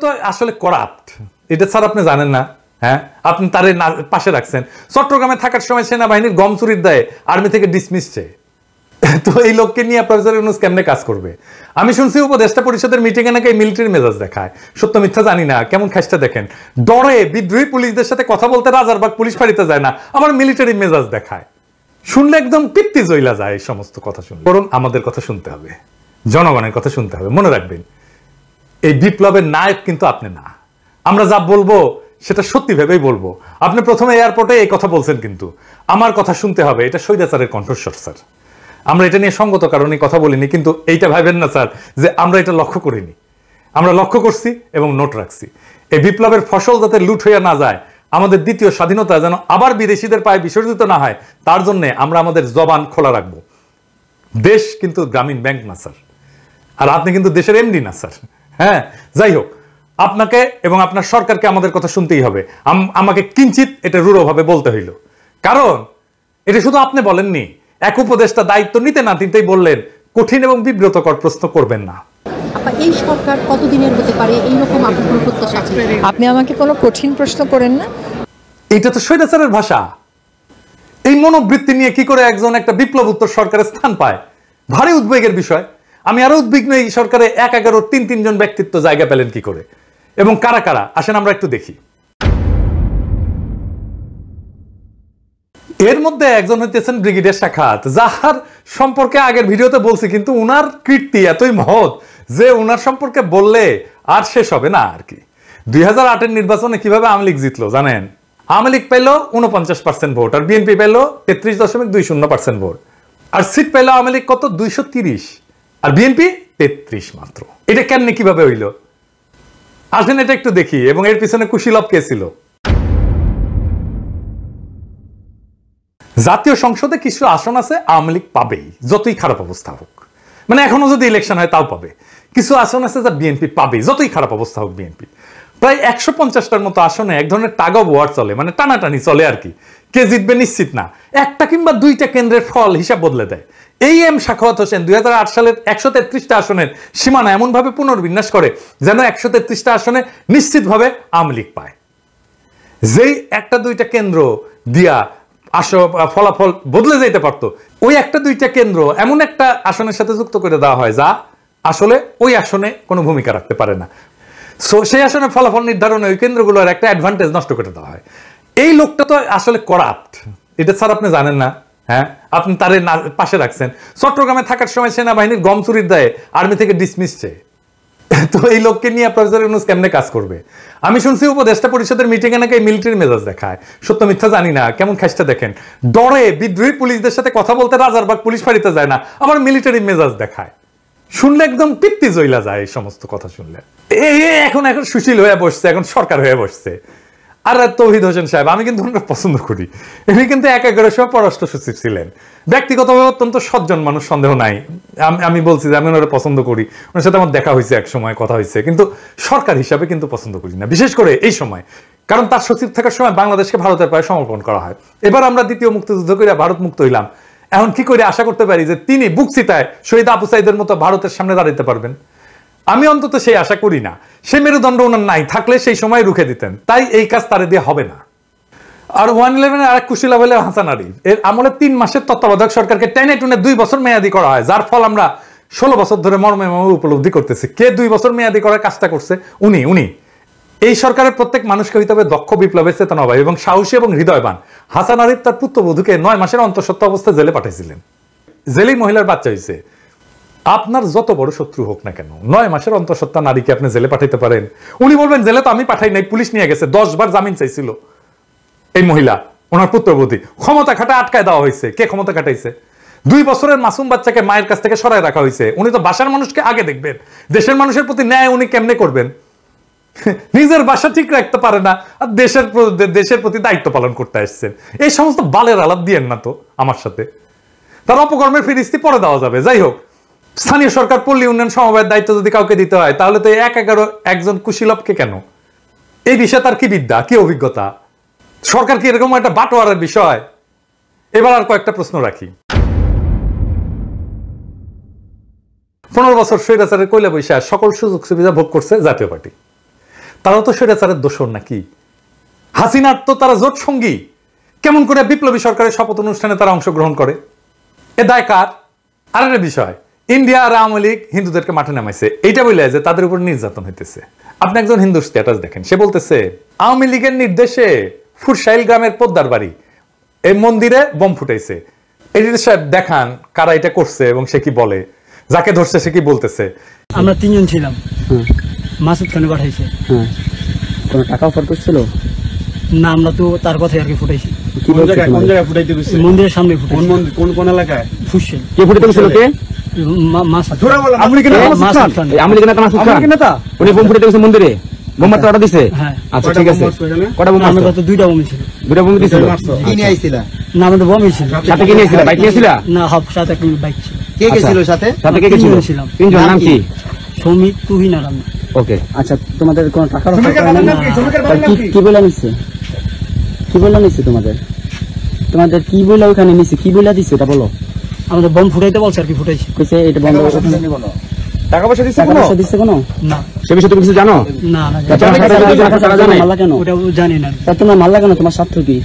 তো আসলে করাপ্ট, এটা স্যার আপনি জানেন না? হ্যাঁ, আপনি তারে পাশে রাখছেন। চট্টগ্রামে থাকার সময় সেনাবাহিনীর গম চুরির দায়ে আর্মি থেকে ডিসমিস চেয়ে, তো এই লোককে নিয়ে প্রফেসর ইউনূস কেমনে কাজ করবে? আমি শুনছি উপদেষ্টা পরিষদের মিটিং এ নাকি মিলিটারি মেজাজ দেখায়। সত্য মিথ্যা জানি না, কেমন খাইস্টা দেখেন, ডরে বিদ্রোহী পুলিশদের সাথে কথা বলতে রাজারবাগ পুলিশ ফাঁড়িতে যায় না, আবার মিলিটারি মেজাজ দেখায়। শুনলে একদম পিত্তি জইলা যায় এই সমস্ত কথা শুনলে। বরং আমাদের কথা শুনতে হবে, জনগণের কথা শুনতে হবে। মনে রাখবেন, এই বিপ্লবের নায়ক কিন্তু আপনি না। আমরা যা বলবো সেটা সত্যি ভেবেই বলবো। আপনি প্রথমে এয়ারপোর্টে এই কথা বলছেন, কিন্তু আমার কথা শুনতে হবে। এটা স্বৈরাচারের কণ্ঠস্বর স্যার। আমরা এটা নিয়ে সঙ্গত কারণে কথা বলিনি, কিন্তু এইটা ভাবেন না স্যার যে আমরা এটা লক্ষ্য করিনি। আমরা লক্ষ্য করছি এবং নোট রাখছি। এই বিপ্লবের ফসল যাতে লুট হইয়া না যায়, আমাদের দ্বিতীয় স্বাধীনতা যেন আবার বিদেশিদের পায়ে বিসর্জিত না হয়, তার জন্য আমরা আমাদের জবান খোলা রাখবো। দেশ কিন্তু গ্রামীণ ব্যাংক না স্যার, আর আপনি কিন্তু দেশের এমডি না স্যার। হ্যাঁ, যাই হোক, আপনাকে এবং আপনার সরকারকে আমাদের কথা শুনতেই হবে। আমাকে কিঞ্চিত এটা রূঢ়ভাবে বলতে হইল, কারণ এটা শুধু আপনি বলেননি, এক উপদেষ্টা দায়িত্ব নিতে না নিতেই বললেন কঠিন এবং বিব্রতকর প্রশ্ন করবেন না। এই সরকার কতদিনের হতে পারে, এইরকম আপনার প্রত্যাশা? আপনি আমাকে কোনো কঠিন প্রশ্ন করেন না। এটা তো স্বৈরাচারের ভাষা। এই মনোবৃত্তি নিয়ে কি করে একজন একটা বিপ্লব উত্তর সরকারের স্থান পায়? ভারী উদ্বেগের বিষয়। আমি আরো উদ্বিগ্ন, এই সরকারে ১-১১ তিন ব্যক্তিত্ব জায়গা পেলেন কি করে, এবং কারা কারা? আসেন আমরা একটু দেখি। এর মধ্যে একজন হইতেছেন ব্রিগেডিয়ার সাখাওয়াত, যার সম্পর্কে আগের ভিডিওতে বলছি, কিন্তু উনার কীর্তি এতই মহৎ যে উনার সম্পর্কে বললে আর শেষ হবে না আর কি। ২০০৮-এর নির্বাচনে কিভাবে আওয়ামী লীগ জিতলো জানেন? আওয়ামী লীগ পেল ৪৯% ভোট, আর বিএনপি পেল ৩৩.২০% ভোট। আর সিট পেল আওয়ামী লীগ কত? ২৩০, আর বিএনপি ৩৩ মাত্র। এটা কেমনে কিভাবে হইল? আসেন এটা একটু দেখি, এবং এর পিছনে কুশীলব কে ছিল? জাতীয় সংসদে কিছু আসন আছে আওয়ামী লীগ পাবেই, যতই খারাপ অবস্থা হোক। মানে এখনো যদি ইলেকশন হয় তাও পাবে। কিছু আসন আছে যা বিএনপি পাবেই, যতই খারাপ অবস্থা হোক। বিএনপি প্রায় ১৫০টার মতো আসনে এক ধরনের টাগ অফ ওয়ার চলে, মানে টানাটানি চলে আর কি। কে জিতবে নিশ্চিত না। একটা কিংবা দুইটা কেন্দ্রের ফল হিসাব বদলে দেয়। এই এম সাখাওয়াত হোসেন ২০০৮ সালের ১৩৩টা আসনের সীমানা এমন ভাবে পুনর্বিন্যাস করে যেন ১৩৩টা আসনে নিশ্চিতভাবে আওয়ামী লীগ পায়। যেই একটা দুইটা কেন্দ্র দিয়া ফলাফল বদলে যেতে পারতো, ওই একটা দুইটা কেন্দ্র এমন একটা আসনের সাথে যুক্ত করে দেওয়া হয় যা আসলে ওই আসনে কোনো ভূমিকা রাখতে পারে না। সো সেই আসনের ফলাফল নির্ধারণে ওই কেন্দ্রগুলোর একটা অ্যাডভান্টেজ নষ্ট করে দেওয়া হয়। এই লোকটা তো আসলে করাপ্ট, এটা স্যার আপনি জানেন না? হ্যাঁ, আপনি তারে পাশে রাখছেন। চট্টগ্রামে থাকার সময় সেনাবাহিনীর গম চুরির দায়ে আর্মি থেকে ডিসমিস চেয়ে, তো এই লোককে নিয়ে প্রফেসর ইউনূস কেমনে কাজ করবে? আমি শুনছি উপদেষ্টা পরিষদের মিটিং এ নাকি মিলিটারি মেজাজ দেখায়। সত্য মিথ্যা জানি না, কেমন খাইস্টা দেখেন, ডরে বিদ্রোহী পুলিশদের সাথে কথা বলতে রাজারবাগ পুলিশ ফাঁড়িতে যায় না, আবার মিলিটারি মেজাজ দেখায়। শুনলে একদম পিত্তি জইলা যায় এই সমস্ত কথা শুনলে। এখন সুশীল হয়ে বসছে, এখন সরকার হয়ে বসছে। আর তৌহিদ হোসেন সাহেব, আমি কিন্তু ওনাকে পছন্দ করি। উনি কিন্তু ১-১ সময় পররাষ্ট্র সচিব ছিলেন। ব্যক্তিগতভাবে অত্যন্ত সজ্জন মানুষ, সন্দেহ নাই। আমি বলছি যে আমি ওনারা পছন্দ করি, ওনার সাথে আমার দেখা হয়েছে, এক সময় কথা হয়েছে, কিন্তু সরকার হিসাবে কিন্তু পছন্দ করি না, বিশেষ করে এই সময়। কারণ তার সচিব থাকার সময় বাংলাদেশকে ভারতের পায়ে সমর্পণ করা হয়। এবার আমরা দ্বিতীয় মুক্তিযুদ্ধ করে ভারত মুক্ত হইলাম, এখন কি করে আশা করতে পারি যে তিনি বুক চিতায় শহীদ আবু সাইদের মতো ভারতের সামনে দাঁড়াতে পারবেন? আমি অন্তত সেই আশা করি না। সেই মেরুদণ্ড ওনার নাই, থাকলে সেই সময় রুখে দিতেন। তাই এই কাজ তারে দিয়ে হবে না। আর 111 আরেক কুশীলা হলে হাসান আরিফ, এর আমলে 3 মাসের তত্ত্বাবধায়ক সরকারকে টেনে টুনে 2 বছর মেয়াদি করা হয়, যার ফল আমরা 16 বছর ধরে মর্মে উপলব্ধি করতেছি। কে 2 বছর মেয়াদি করার কাজটা করছে? উনি। এই সরকারের প্রত্যেক মানুষকে হইতে হবে দক্ষ বিপ্লবের চেতনাবাহী এবং সাহসী এবং হৃদয়বান। হাসান আরিফ তার পুত্রবধূকে 9 মাসের অন্তঃসত্ত্বা অবস্থায় জেলে পাঠাইছিলেন। জেলেই মহিলার বাচ্চা হয়েছে। আপনার যত বড় শত্রু হোক না কেন, 9 মাসের অন্তঃসত্ত্বা নারীকে আপনি জেলে পাঠাইতে পারেন? উনি বলবেন জেলে তো আমি পাঠাই নাই, পুলিশ নিয়ে গেছে। 10 বার জামিন চাইছিল এই মহিলা, ওনার পুত্রবধূ। ক্ষমতা খাটায় আটকায় দেওয়া হয়েছে। কে ক্ষমতা খাটাইছে? 2 বছরের মাসুম বাচ্চাকে মায়ের কাছ থেকে সরায় রাখা হয়েছে। উনি তো বাসার মানুষকে আগে দেখবেন, দেশের মানুষের প্রতি ন্যায় উনি কেমনে করবেন? নিজের বাসা ঠিক রাখতে পারে না, আর দেশের প্রতি দায়িত্ব পালন করতে আসছেন। এই সমস্ত বালের আলাপ দিয়েন না তো আমার সাথে। তার অপকর্মের ফিরিস্তি পরে দেওয়া যাবে। যাই হোক, স্থানীয় সরকার পল্লী উন্নয়ন সমবায়ের দায়িত্ব যদি কাউকে দিতে হয়, তাহলে তো ১-১ একজন কুশীলবকে কেন? এই বিষয়ে তার কি বিদ্যা, কি অভিজ্ঞতা? সরকার কি এরকম একটা বাটোয়ারার বিষয়? এবার আর কয়েকটা প্রশ্ন রাখি। 15 বছর স্বৈরাচারের কয়লা বৈশা সকল সুযোগ সুবিধা ভোগ করছে জাতীয় পার্টি। তারাও তো স্বৈরাচারের দোষর নাকি? হাসিনার তো তারা জোট সঙ্গী। কেমন করে বিপ্লবী সরকারের শপথ অনুষ্ঠানে তারা অংশগ্রহণ করে? এ দায় কার? আরেকটা বিষয়, ইন্ডিয়া আর আওয়ামী লীগ হিন্দুদেরকে মাঠে নামাইছে, এইটা বলে যে তাদের উপর নির্যাতন হইতেছে। আপনি একজন হিন্দুর স্ট্যাটাস দেখেন, সে বলতেছে আওয়ামী লীগের নির্দেশে ফুরসাইল গ্রামের পোদ্দার বাড়ি এই মন্দিরে বোম ফুটাইছে। এডিটর সাহেব দেখান কারা এটা করছে এবং সে কি বলে, যাকে ধরছে সে কি বলতেছে। আমরা 3 জন ছিলাম। মাসুদ খানে পাঠাইছে। কোনো টাকা অফার করছিল না, আমরা তো তার কথাই আর কি ফুটাইছি। কোন জায়গায় ফুটাইতে গেছে? মন্দিরের সামনে ফুটাইছি। কোন এলাকায়? ফুসেল। কে ফুটাইতে গেছিল? কে? মাসুদ। আপনি কি মাসুদ খান? আমি লিখে না মাসুদ খান নেতা, উনি বোম ফুটাইতে গেছে মন্দিরে। বোম মারতে অর্ডার দিছে? হ্যাঁ। আচ্ছা ঠিক আছে। কটা বোম মারছো? আমরা তো 2টা বোম ছিল। 2টা বোম দিছিল? কি নিয়ে আইছিলা? না, আমাদের বোমই ছিল। সাথে কি নিয়েছিলা? বাইক নিয়েছিলা? না, সাথে একটা বাইক ছিল। কে কে ছিল সাথে? সাথে কে কে ছিল? 3 জন ছিলাম। 3 জন। নাম কি? সমিত, তুহিন আর আমি। ওকে। আচ্ছা, তোমাদের কোন টাকার অফার করে না? কি বলে নিছে? কি বলে নিছে তোমাদের? তোমাদের কি বলে ওখানে নিছে? কি বলে দিছে এটা বলো। আমাদের বোম ফুটাইতে বলছে আর কি ফুটাইছি। কইছে এটা বন্ধ করতে। টাকা পয়সা দিছে কোনো? টাকা পয়সা দিছে কোনো? না। সে বিষয়ে তুমি কিছু জানো? না, না। তারা জানে? ওটা জানি না। তা তোমরা মারলা কেন? তোমার স্বার্থ কি?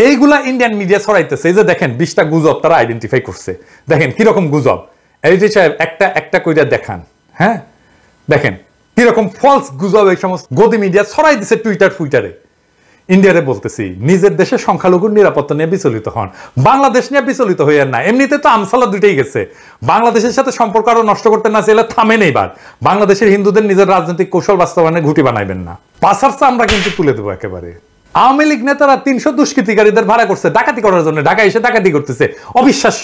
এইগুলা ইন্ডিয়ান মিডিয়া ছড়াইতেছে। এই যে দেখেন 20টা গুজব তারা আইডেন্টিফাই করছে। দেখেন কিরকম গুজব। এডিটর সাহেব একটা কইরা দেখান। হ্যাঁ, দেখেন কিরকম ফলস গুজব এই সমস্ত গদি মিডিয়া ছড়াই দিছে টুইটারে। ইন্ডিয়ারে বলতেছি, নিজের দেশে সংখ্যালঘুর নিরাপত্তা নিয়ে বিচলিত হন, বাংলাদেশ নিয়ে বিচলিত হইয়ার না। এমনিতে তো আমসালা দুইটাই গেছে। বাংলাদেশের সাথে সম্পর্ক আরো নষ্ট করতে না চাইলে থামেন এইবার। বাংলাদেশের হিন্দুদের নিজের রাজনৈতিক কৌশল বাস্তবায়নে ঘুঁটি বানাইবেন না। পাশারসা আমরা কিন্তু তুলে দেবো একেবারে। আওয়ামী লীগ নেতারা 300 দুষ্কৃতিকারীদের ভাড়া করছে ডাকাতি করার জন্য, ঢাকা এসে ডাকাতি করতেছে, অবিশ্বাস্য।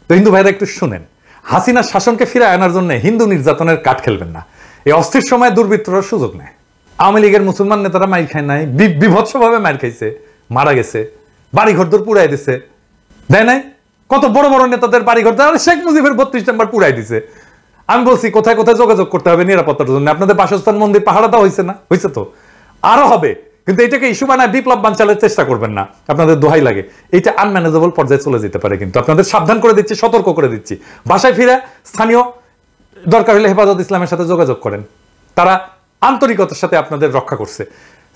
তো হিন্দু ভাইরা একটু শুনেন, হাসিনার শাসনকে ফিরে আনার জন্য হিন্দু নির্যাতনের কাঠ খেলবেন না। এই অস্থির সময় দুর্বৃত্তরা সুযোগ নেয়। আওয়ামী লীগের মুসলমান নেতারা মাইর খায় নাই, বিভৎসভাবে মাইর খাইছে, মারা গেছে, বাড়ি ঘরদোর পুড়াই দিছে, দেয় নাই? কত বড় বড় নেতাদের বাড়ি ঘর, শেখ মুজিবের 32 নম্বর পুড়াই দিছে। আমি বলছি কোথায় কোথায় যোগাযোগ করতে হবে নিরাপত্তার জন্য। আপনাদের বাসস্থান মন্দির পাহারা দেওয়া হয়েছে না? হয়েছে তো, আরো হবে। কিন্তু এটাকে ইস্যু বানায় বিপ্লব বানচালের চেষ্টা করবেন না, আপনাদের দোহাই লাগে। এটা আনম্যানেজেবল পর্যায়ে চলে যেতে পারে। কিন্তু আপনাদের সাবধান করে দিচ্ছি, সতর্ক করে দিচ্ছি। বাসায় ফিরে স্থানীয় দরকার হলে হেফাজত ইসলামের সাথে যোগাযোগ করেন, তারা আন্তরিকতার সাথে আপনাদের রক্ষা করছে।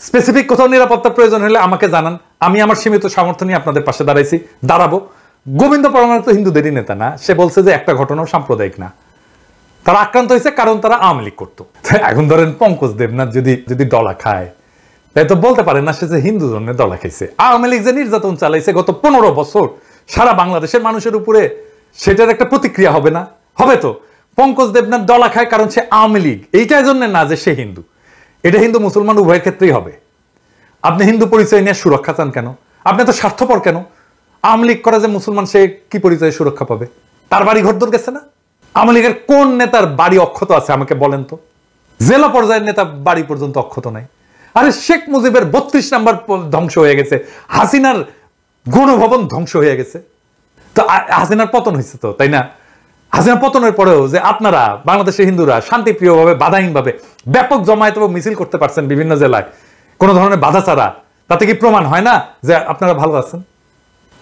স্পেসিফিক কোথাও নিরাপত্তার প্রয়োজন হলে আমাকে জানান, আমি আমার সীমিত সামর্থ্য নিয়ে আপনাদের পাশে দাঁড়াবো। গোবিন্দ পরমাণু তো হিন্দুদেরই নেতা না, সে বলছে যে একটা ঘটনাও সাম্প্রদায়িক না। তারা আক্রান্ত হয়েছে কারণ তারা আওয়ামী লীগ করতো। এখন ধরেন পঙ্কজ দেবনাথ যদি ডলা খায়, তাই তো বলতে পারে না সে যে হিন্দু জন্য ডলা খাইছে। আওয়ামী লীগ যে নির্যাতন চালাইছে গত 15 বছর সারা বাংলাদেশের মানুষের উপরে, সেটার একটা প্রতিক্রিয়া হবে না? হবে তো। পঙ্কজ দেবনাথ ডলা খায় কারণ সে আওয়ামী লীগ, এইটার জন্য না যে সে হিন্দু। এটা হিন্দু মুসলমান উভয়ের ক্ষেত্রেই হবে। আপনি হিন্দু পরিচয় নিয়ে সুরক্ষা চান কেন? আপনি তো স্বার্থপর কেন? আওয়ামী লীগ করে যে মুসলমান, সে কি পরিচয়ে সুরক্ষা পাবে? তার বাড়ি ঘরদোর গেছে না? আওয়ামী লীগের কোন নেতার বাড়ি অক্ষত আছে আমাকে বলেন তো? জেলা পর্যায়ের নেতা বাড়ি পর্যন্ত অক্ষত নাই। আরে শেখ মুজিবের 32 নম্বর ধ্বংস হয়ে গেছে, হাসিনার গণভবন ধ্বংস হয়ে গেছে। তো হাসিনার পতন হয়েছে তো, তাই না? হাসিনা পতনের পরেও যে আপনারা বাংলাদেশের হিন্দুরা শান্তিপ্রিয়ভাবে বাধাহীনভাবে ব্যাপক জমায়েত এবং মিছিল করতে পারছেন বিভিন্ন জেলায় কোনো ধরনের বাধা ছাড়া, তাতে কি প্রমাণ হয় না যে আপনারা ভালো আছেন?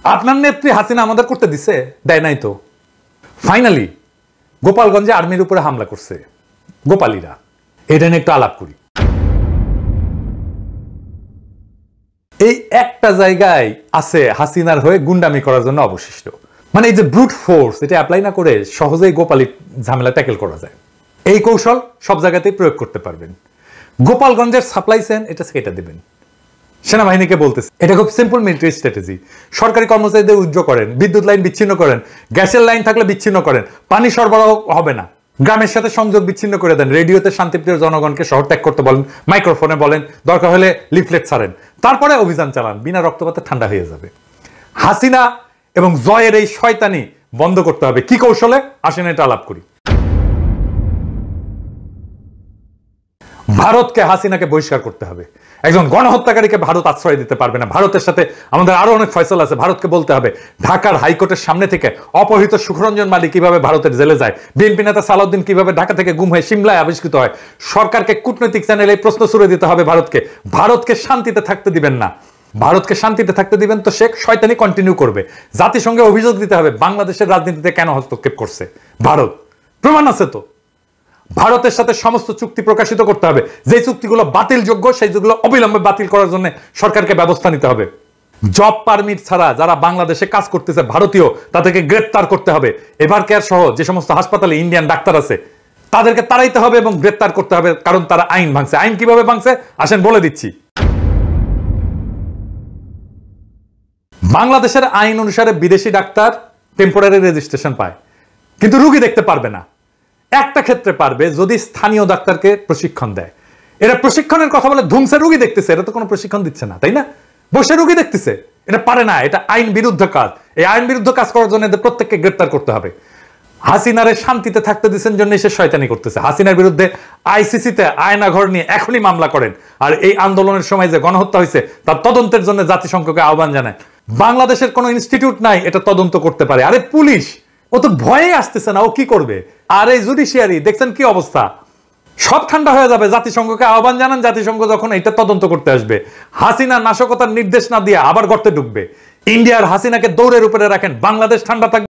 আপনার নেত্রী হাসিনা আমাদের করতে দিছে? দেয় নাই তো। ফাইনালি গোপালগঞ্জে আর্মির উপরে হামলা করছে গোপালীরা, এটা নিয়ে একটু আলাপ করি। এই একটা জায়গায় আছে হাসিনার হয়ে গুন্ডামি করার জন্য অবশিষ্ট, মানে এই যে ব্রুট ফোর্স, এটা অ্যাপ্লাই না করে সহজেই গোপালী ঝামেলা ট্যাকেল করা যায়। এই কৌশল সব জায়গাতেই প্রয়োগ করতে পারবেন। গোপালগঞ্জের সাপ্লাই চেইন এটা কেটে দেবেন। সেনাবাহিনীকে বলতেছে, এটা খুব সিম্পল মিলিটারি স্ট্র্যাটেজি। সরকারি কর্মচারীদের উইথড্র করেন, বিদ্যুৎ লাইন বিচ্ছিন্ন করেন, গ্যাসের লাইন থাকলে বিচ্ছিন্ন করেন, পানি সরবরাহ হবে না, গ্রামের সাথে সংযোগ বিচ্ছিন্ন করে দেন, রেডিওতে শান্তিপ্রিয় জনগণকে শহর ত্যাগ করতে বলেন, মাইক্রোফোনে বলেন, দরকার হলে লিফলেট ছাড়েন, তারপরে অভিযান চালান, বিনা রক্তপাতে ঠান্ডা হয়ে যাবে। হাসিনা এবং জয়ের এই শয়তানি বন্ধ করতে হবে। কি কৌশলে? আসেন এটা আলাপ করি। ভারতকে, হাসিনাকে বহিষ্কার করতে হবে। একজন গণহত্যাকারীকে ভারত আশ্রয় দিতে পারবে না। ভারতের সাথে আমাদের আরো অনেক ফয়সালা আছে। ভারতকে বলতে হবে ঢাকার হাইকোর্টের সামনে থেকে অপহৃত সুখরঞ্জন মালিক কিভাবে ভারতের জেলে যায়, বিএনপি নেতা সালাউদ্দিন কিভাবে ঢাকা থেকে গুম হয়ে সিমলায় আবিষ্কৃত হয়। সরকারকে কূটনৈতিক চ্যানেলে এই প্রশ্ন ছুড়ে দিতে হবে ভারতকে শান্তিতে থাকতে দিবেন না। ভারতকে শান্তিতে থাকতে দিবেন তো শেখ শয়তানি কন্টিনিউ করবে। জাতিসংঘে অভিযোগ দিতে হবে বাংলাদেশের রাজনীতিতে কেন হস্তক্ষেপ করছে ভারত। প্রমাণ আছে তো। ভারতের সাথে সমস্ত চুক্তি প্রকাশিত করতে হবে, যে চুক্তিগুলো বাতিলযোগ্য সেইগুলো অবিলম্বে বাতিল করার জন্য সরকারকে ব্যবস্থা নিতে হবে। জব পারমিট ছাড়া যারা বাংলাদেশে কাজ করতেছে ভারতীয়, তাদেরকে গ্রেপ্তার করতে হবে। এভার কেয়ার সহ যে সমস্ত হাসপাতালে ইন্ডিয়ান ডাক্তার আছে তাদেরকে তাড়াইতে হবে এবং গ্রেপ্তার করতে হবে, কারণ তারা আইন ভাঙছে। আইন কিভাবে ভাঙছে আসেন বলে দিচ্ছি। বাংলাদেশের আইন অনুসারে বিদেশি ডাক্তার টেম্পোরারি রেজিস্ট্রেশন পায়, কিন্তু রুগী দেখতে পারবে না। একটা ক্ষেত্রে পারবে, যদি স্থানীয় ডাক্তারকে প্রশিক্ষণ দেয়। এরা প্রশিক্ষণের কথা বলে ধুমসে রুগী দেখতেছে, এটা তো কোনো প্রশিক্ষণ দিচ্ছে না, তাই না? বসে রুগী দেখতেছে, এটা পারে না, এটা আইন বিরুদ্ধ কাজ। এই আইন বিরুদ্ধ কাজ করার জন্য এদের প্রত্যেককে গ্রেপ্তার করতে হবে। হাসিনারে শান্তিতে থাকতে দিচ্ছেন জন্য সে শয়তানি করতেছে। হাসিনার বিরুদ্ধে আইসিসিতে আয়নাঘর নিয়ে এখনই মামলা করেন, আর এই আন্দোলনের সময় যে গণহত্যা হয়েছে তার তদন্তের জন্য জাতিসংঘকে আহ্বান জানায়। বাংলাদেশের কোনো ইনস্টিটিউট নাই এটা তদন্ত করতে পারে। আরে পুলিশ, ও তো ভয়ে আসতেছে না, ও কি করবে? আর এই জুডিশিয়ারি দেখছেন কি অবস্থা, সব ঠান্ডা হয়ে যাবে। জাতিসংঘকে আহ্বান জানান, জাতিসংঘ যখন এটা তদন্ত করতে আসবে, হাসিনা নাশকতার নির্দেশ না দিয়ে আবার গর্তে ঢুকবে। ইন্ডিয়ার হাসিনাকে দৌড়ের উপরে রাখেন, বাংলাদেশ ঠান্ডা থাকবে।